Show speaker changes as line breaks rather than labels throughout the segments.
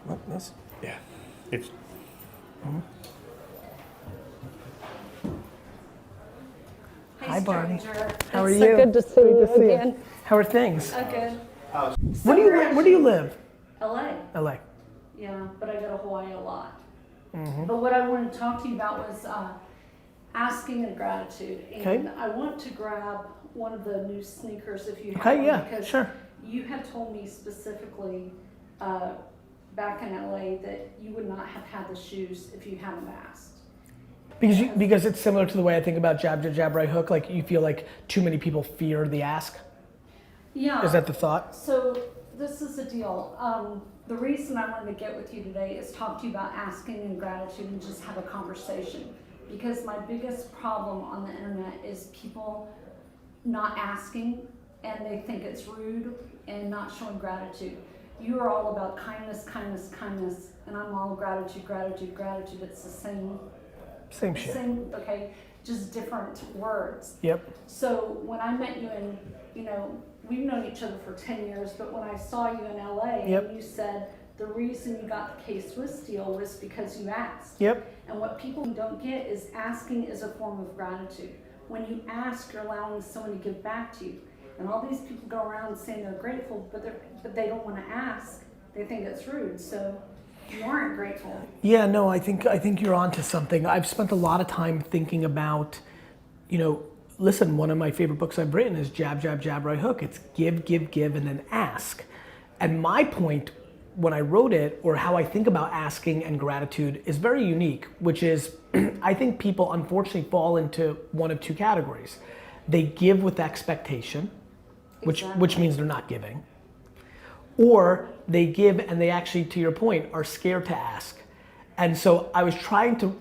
What, this?
Yeah. It's.
Hi, Bardi.
Stranger.
How are
It's
you?
so good to see you again.
How are things?
Good.
Where do you live?
LA.
LA.
Yeah, but I go to Hawaii a lot. But what I wanted to talk to you about was asking and gratitude. And
Okay.
I want to grab one of the new sneakers if you have
Okay,
one,
yeah,
because
sure.
you had told me specifically back in LA that you would not have had the shoes if you hadn't asked.
Because it's similar to the way I think about jab, jab, jab, right hook. Like you feel like too many people fear the ask.
Yeah.
Is that the thought?
So this is the deal. The reason I wanted to get with you today is talk to you about asking and gratitude and just have a conversation. Because my biggest problem on the internet is people not asking and they think it's rude and not showing gratitude. You are all about kindness, kindness, kindness, and I'm all gratitude, gratitude, gratitude. It's the same
Shit.
same, okay, just different words.
Yep.
So when I met you in, we've known each other for 10 years, but when I saw you in LA,
Yep.
and you said the reason you got the K-Swiss deal was because you asked.
Yep.
And what people don't get is asking is a form of gratitude. When you ask, you're allowing someone to give back to you. And all these people go around saying they're grateful, but they don't want to ask. They think it's rude. So you aren't grateful.
Yeah, no, I think you're onto something. I've spent a lot of time thinking about, listen, one of my favorite books I've written is Jab, Jab, Jab, Right Hook. It's give, give, give, and then ask. And my point when I wrote it, or how I think about asking and gratitude, is very unique, which is I think people unfortunately fall into one of two categories. They give with expectation, which means they're not giving. Or they give and they actually, to your point, are scared to ask. And so I was trying to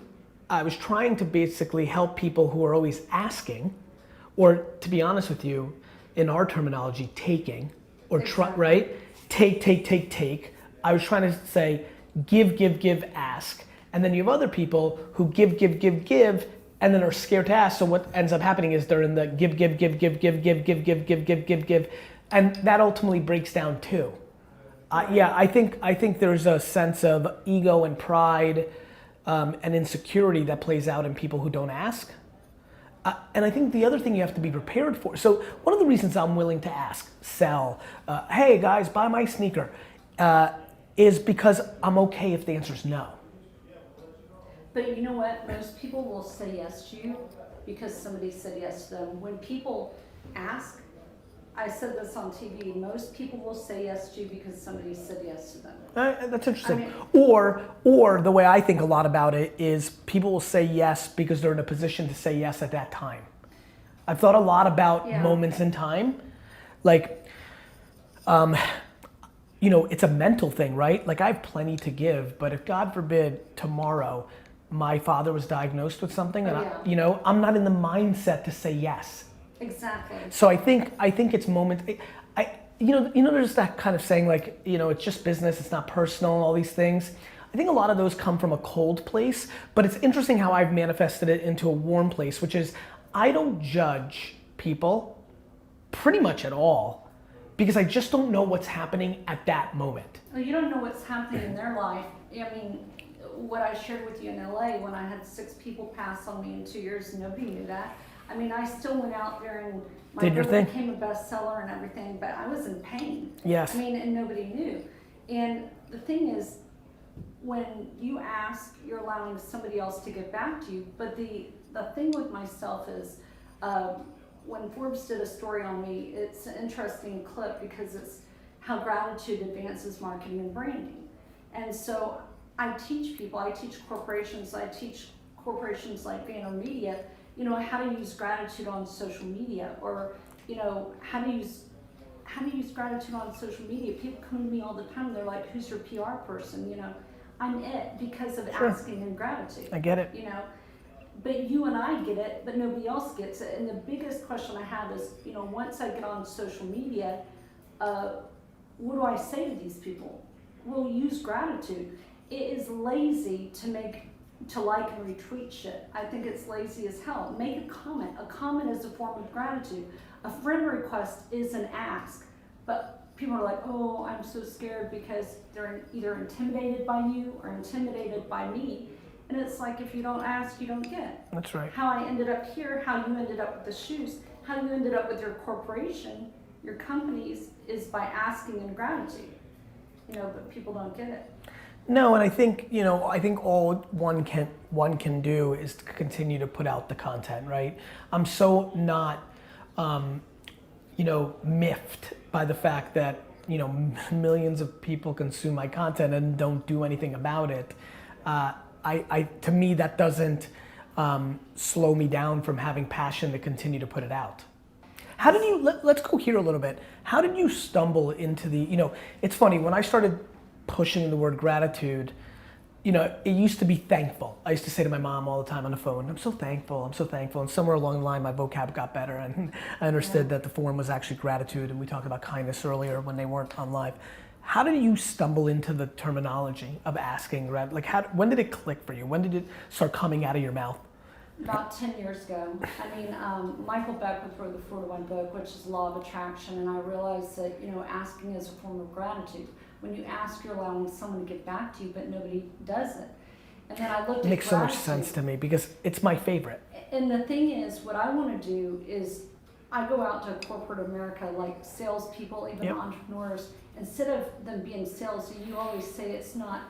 basically help people who are always asking, or to be honest with you, in our terminology, taking, or right? Take. I was trying to say, give, give, give, ask. And then you have other people who give, give, give, give, and then are scared to ask. So what ends up happening is they're in the give, give, give, give, give, give, give, give, give, give, give, give, and that ultimately breaks down too. Yeah, I think there's a sense of ego and pride and insecurity that plays out in people who don't ask. And I think the other thing you have to be prepared for. So one of the reasons I'm willing to ask, sell, hey guys, buy my sneaker, is because I'm okay if the answer is no.
But you know what? Most people will say yes to you because somebody said yes to them. When people ask, I said this on TV, most people will say yes to you because somebody said yes to them.
That's interesting.
I mean,
or the way I think a lot about it is people will say yes because they're in a position to say yes at that time. I've thought a lot about moments in time. Like, it's a mental thing, right? Like I have plenty to give, but if God forbid tomorrow my father was diagnosed with something and I'm not in the mindset to say yes.
Exactly.
So I think it's moments. There's that kind of saying like, it's just business, it's not personal, and all these things. I think a lot of those come from a cold place, but it's interesting how I've manifested it into a warm place, which is I don't judge people pretty much at all because I just don't know what's happening at that moment.
Well, you don't know what's happening in their life. I mean, what I shared with you in LA when I had 6 people pass on me in 2 years, nobody knew that. I mean, I still went out there and my book became a bestseller and everything, but I was in pain.
Yes.
I mean, and nobody knew. And the thing is, when you ask, you're allowing somebody else to give back to you. But the thing with myself is, when Forbes did a story on me, it's an interesting clip because it's how gratitude advances marketing and branding. And so I teach people, I teach corporations like VaynerMedia, how to use gratitude on social media, or how to use gratitude on social media. People come to me all the time, they're like, who's your PR person? I'm it because of asking and gratitude.
I get it.
But you and I get it, but nobody else gets it. And the biggest question I have is, once I get on social media, what do I say to these people? Well, use gratitude. It is lazy to like and retweet shit. I think it's lazy as hell. Make a comment. A comment is a form of gratitude. A friend request is an ask, but people are like, oh, I'm so scared because they're either intimidated by you or intimidated by me. And it's like, if you don't ask, you don't get.
That's right.
How I ended up here, how you ended up with the shoes, how you ended up with your corporation, your companies, is by asking and gratitude. But people don't get it.
No, and I think, I think all one can do is to continue to put out the content, right? I'm so not, miffed by the fact that, millions of people consume my content and don't do anything about it. To me, that doesn't slow me down from having passion to continue to put it out. How did you, let's go here a little bit. How did you stumble into it's funny, when I started pushing the word gratitude, it used to be thankful. I used to say to my mom all the time on the phone, I'm so thankful. And somewhere along the line, my vocab got better and I understood that the form was actually gratitude, and we talked about kindness earlier when they weren't on live. How did you stumble into the terminology of asking? Like, when did it click for you? When did it start coming out of your mouth?
About 10 years ago. Michael Beckwith wrote the 4-to-1 book, which is Law of Attraction, and I realized that, asking is a form of gratitude. When you ask, you're allowing someone to get back to you, but nobody does it. And then I looked at
makes so much sense to me because it's my favorite.
And the thing is, what I want to do is, I go out to corporate America, like salespeople, even entrepreneurs. Instead of them being salesy, you always say it's not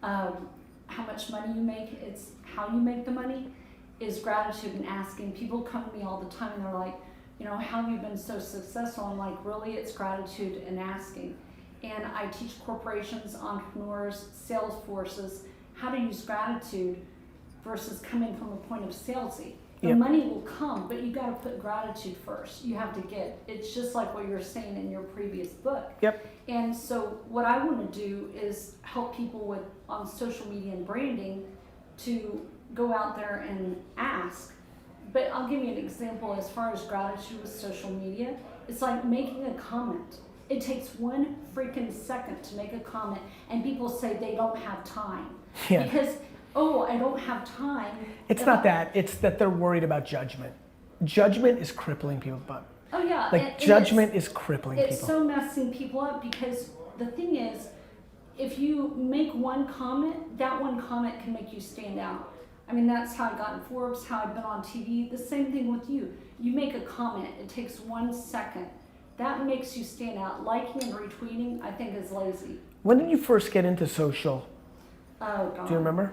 how much money you make, it's how you make the money. Is gratitude and asking. People come to me all the time and they're like, how have you been so successful? I'm like, really, it's gratitude and asking. And I teach corporations, entrepreneurs, sales forces how to use gratitude versus coming from a point of salesy. The money will come, but you got to put gratitude first. You have to get. It's just like what you're saying in your previous book.
Yep.
And so what I want to do is help people on social media and branding to go out there and ask. But I'll give you an example as far as gratitude with social media. It's like making a comment. It takes 1 freaking second to make a comment, and people say they don't have time.
Yeah.
Because, I don't have time.
It's not that, it's that they're worried about judgment. Judgment is crippling people, but judgment is crippling people.
It's so messing people up, because the thing is, if you make one comment, that one comment can make you stand out. That's how I got in Forbes, how I've been on TV. The same thing with you. You make a comment, it takes 1 second. That makes you stand out. Liking and retweeting, I think, is lazy.
When did you first get into social?
Oh, God.
Do you remember?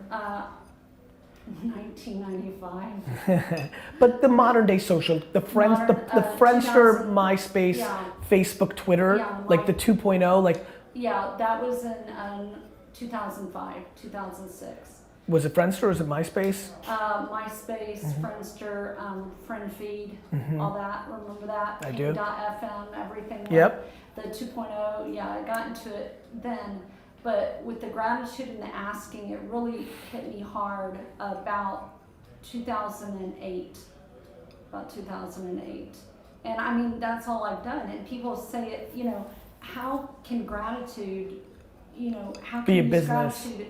1995.
But the modern day social, the Friendster, MySpace, Facebook, Twitter, like the 2.0,
Yeah, that was in 2005, 2006.
Was it Friendster or was it MySpace?
MySpace, Friendster, FriendFeed, all that. Remember that?
I do.
.fm, everything.
Yep.
The 2.0, I got into it then. But with the gratitude and the asking, it really hit me hard about 2008. And that's all I've done. And people say it, how can gratitude, how can
be a
you
business?
Gratitude?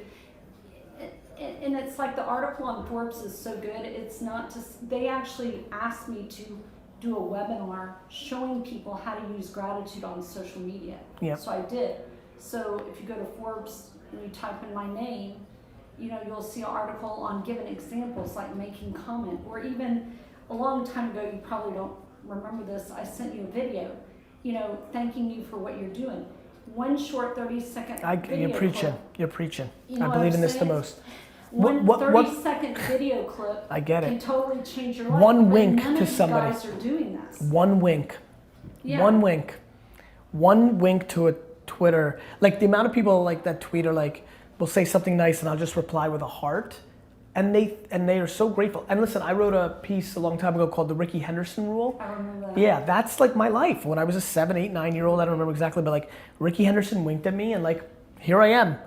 And it's like the article on Forbes is so good. It's not just, they actually asked me to do a webinar showing people how to use gratitude on social media.
Yep.
So I did. So if you go to Forbes and you type in my name, you'll see an article on giving examples like making comment, or even a long time ago, you probably don't remember this, I sent you a video, thanking you for what you're doing. One short 30-second video
You're preaching.
clip.
You're preaching.
You
I
know
believe in this
saying?
the most.
One 30-second video clip
I get
can
it.
totally change your life.
One
but
wink
none
to
of you
somebody.
guys are doing this.
One wink.
Yeah.
One wink. One wink to a Twitter. Like the amount of people that tweet are will say something nice and I'll just reply with a heart. And they are so grateful. And listen, I wrote a piece a long time ago called the Ricky Henderson Rule.
I remember that.
Yeah, that's my life. When I was a 7, 8, 9-year-old, I don't remember exactly, but Ricky Henderson winked at me and here I am,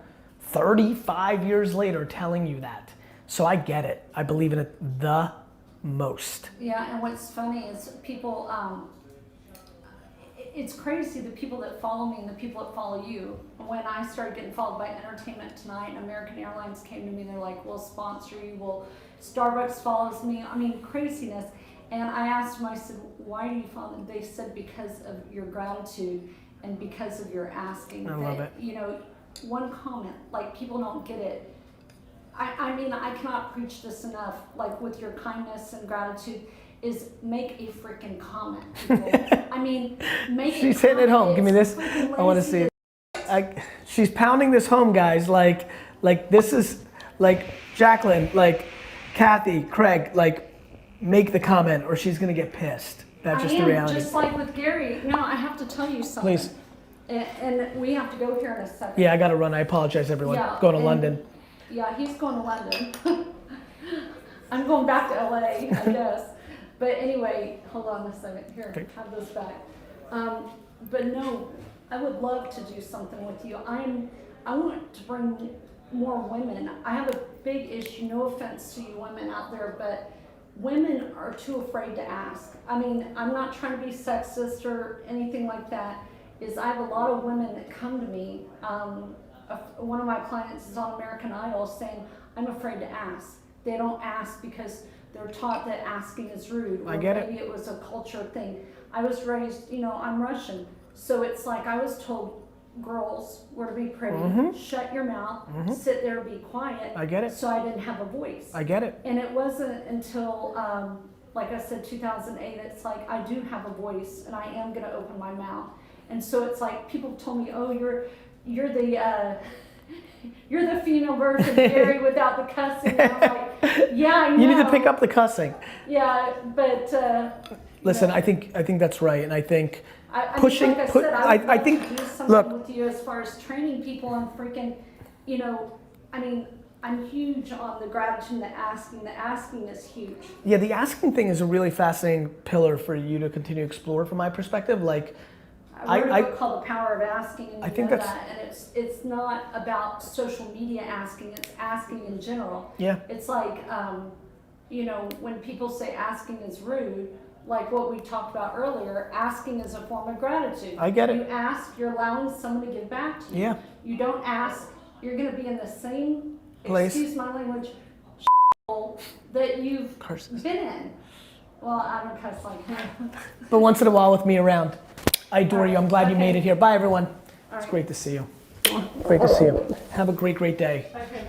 35 years later telling you that. So I get it. I believe in it the most.
Yeah, and what's funny is people, it's crazy the people that follow me and the people that follow you. When I started getting followed by Entertainment Tonight, American Airlines came to me, they're like, we'll sponsor you, Starbucks follows me, craziness. And I asked them, I said, why do you follow them? They said, because of your gratitude. and because of your asking.
I love it.
You know, one comment, like people don't get it. I mean, I cannot preach this enough, like with your kindness and gratitude, is make a freaking comment, people. I mean, make it.
She's hitting it home. Give me this. I want to see it. She's pounding this home, guys. Like this is, like, Jacqueline, like, Kathy, Craig, like, make the comment or she's going to get pissed. That's just the reality.
Just like with Gary. No, I have to tell you something.
Please.
And we have to go here in a second.
Yeah, I got to run. I apologize, everyone.
Yeah,
Going to London.
Yeah, he's going to London. I'm going back to LA, I guess. But anyway, hold on a second. Here,
Okay.
have this back. But no, I would love to do something with you. I want to bring more women. I have a big issue, no offense to you women out there, but women are too afraid to ask. I mean, I'm not trying to be sexist or anything like that. I have a lot of women that come to me. One of my clients is on American Idol saying, I'm afraid to ask. They don't ask because they're taught that asking is rude.
I get it.
Maybe it was a culture thing. I was raised, you know, I'm Russian. So it's like I was told girls were to be pretty, shut your mouth, sit there, be quiet.
I get it.
So I didn't have a voice.
I get it.
And it wasn't until, like I said, 2008, it's like I do have a voice and I am going to open my mouth. And so it's like people told me, oh, you're the female version of Gary without the cussing. And I'm like, yeah, I know.
You need to pick up the cussing.
Yeah, but
listen,
yeah.
I think that's right, and I think
I
pushing.
mean, like I said,
I think.
to do something
Look,
with you as far as training people and freaking, you know, I mean, I'm huge on the gratitude, the asking. The asking is huge.
yeah, the asking thing is a really fascinating pillar for you to continue to explore from my perspective. Like,
I wrote a book called The Power of Asking, and
I think that's
that, and it's not about social media asking, it's asking in general.
Yeah.
It's like, you know, when people say asking is rude, like what we talked about earlier, asking is a form of gratitude.
I get it.
You ask, you're allowing someone to give back to you.
Yeah.
You don't ask, you're going to be in the same,
Place.
excuse my language, that you've been in. Well, I don't cuss like him.
But once in a while with me around. I adore you. I'm glad you
Okay.
made it here. Bye, everyone.
All
It's
right.
great to see you. Great to see you. Have a great, great day.
Okay.